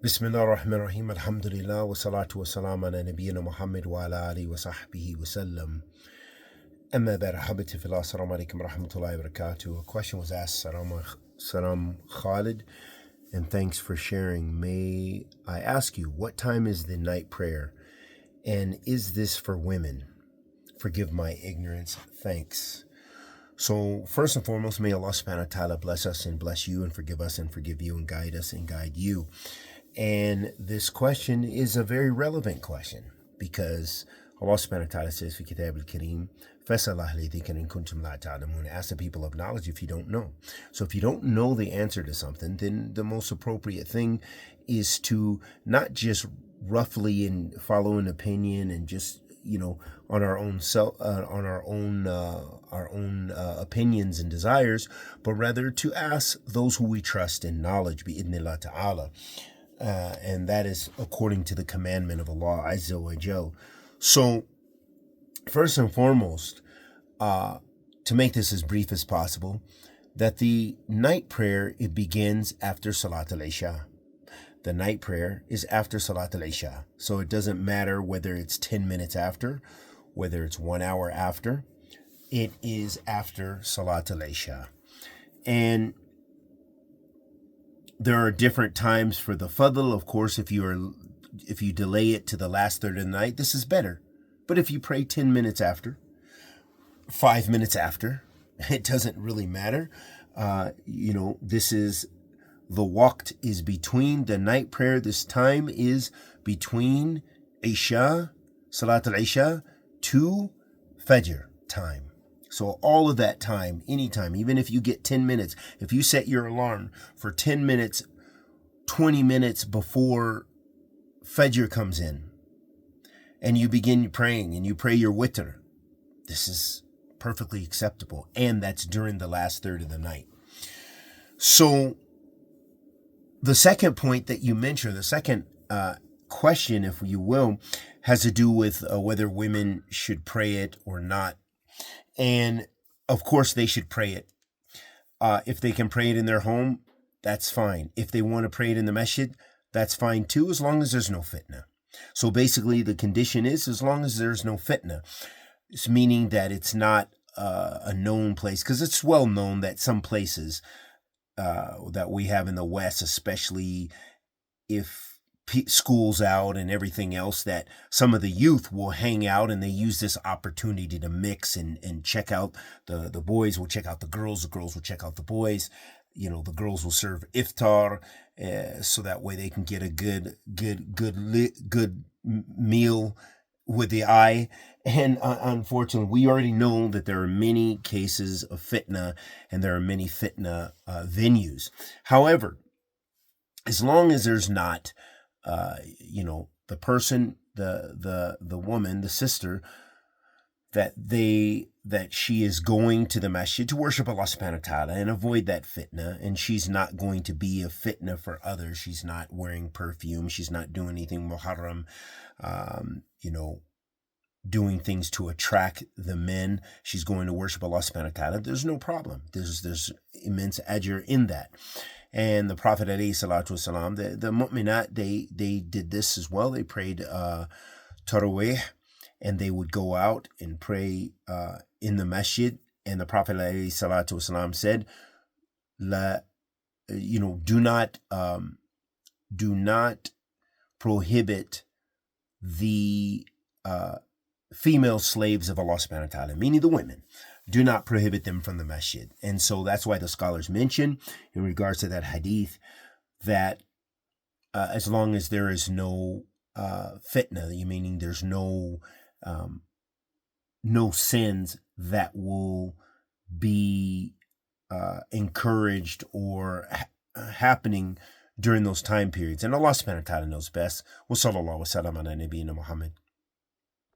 Bismillah ar-Rahman ar-Rahim, alhamdulillah, wa salatu wa salam ala nabiyyina Muhammad wa ala alihi wa sahbihi wa sallam. Amma ba'd, habati fillah, assalamu alaikum wa rahmatullahi wa barakatuh. A question was asked, Salam Khalid, and thanks for sharing. May I ask you, what time is the night prayer? And is this for women? Forgive my ignorance, thanks. So first and foremost, may Allah subhanahu wa ta'ala bless us and bless you and forgive you and guide us and guide you. And this question is a very relevant question because Allah subhanahu wa ta'ala says, في كتاب الكريم فَاسْأَلُوا أَهْلَ الذِّكْرِ إِن كُنتُمْ لَا تَعْلَمُونَ. Ask the people of knowledge if you don't know. So if you don't know the answer to something, then the most appropriate thing is to not just roughly and follow an opinion and just on our own opinions and desires, but rather to ask those who we trust in knowledge, bi'idhnillah ta'ala. And that is according to the commandment of Allah Azza wa Jal. So, first and foremost, to make this as brief as possible, that the night prayer, it begins after Salat al-Isha. The night prayer is after Salat al-Isha. So it doesn't matter whether it's 10 minutes after, whether it's 1 hour after, it is after Salat al-Isha. And there are different times for the fadl. Of course, if you delay it to the last third of the night, this is better. But if you pray 10 minutes after, 5 minutes after, it doesn't really matter. This is the waqt is between the night prayer. This time is between Isha, Salat al-Isha, to Fajr time. So all of that time, anytime, even if you get 10 minutes, if you set your alarm for 10 minutes, 20 minutes before Fajr comes in, and you begin praying and you pray your witr, this is perfectly acceptable. And that's during the last third of the night. So the second point that you mentioned, the second question, if you will, has to do with whether women should pray it or not. And of course, they should pray it. If they can pray it in their home, that's fine. If they want to pray it in the masjid, that's fine too, as long as there's no fitna. So basically, the condition is as long as there's no fitna. It's meaning that it's not a known place, because it's well known that some places that we have in the West, especially if school's out and everything else, that some of the youth will hang out and they use this opportunity to mix and check out the boys will check out the girls will check out the boys. The girls will serve iftar, so that way they can get a good meal with the eye. And unfortunately, we already know that there are many cases of fitna, and there are many fitna venues. However, as long as there's not the person, the woman, the sister, that she is going to the masjid to worship Allah subhanahu wa ta'ala and avoid that fitna, and she's not going to be a fitna for others. She's not wearing perfume. She's not doing anything muharram, doing things to attract the men. She's going to worship Allah subhanahu wa ta'ala. There's no problem. There's immense ajr in that. And the Prophet alayhi salatu wasalam, the mu'minat, they did this as well. They prayed tarawih, and they would go out and pray in the masjid. And the Prophet alayhi salatu wasalam said, do not prohibit the female slaves of Allah subhanahu wa ta'ala, meaning the women. Do not prohibit them from the masjid. And so that's why the scholars mention in regards to that hadith that as long as there is no fitna, meaning there's no sins that will be encouraged or happening during those time periods. And Allah subhanahu wa ta'ala knows best. Wa sallallahu wa sallam ala nabiyyina Muhammad.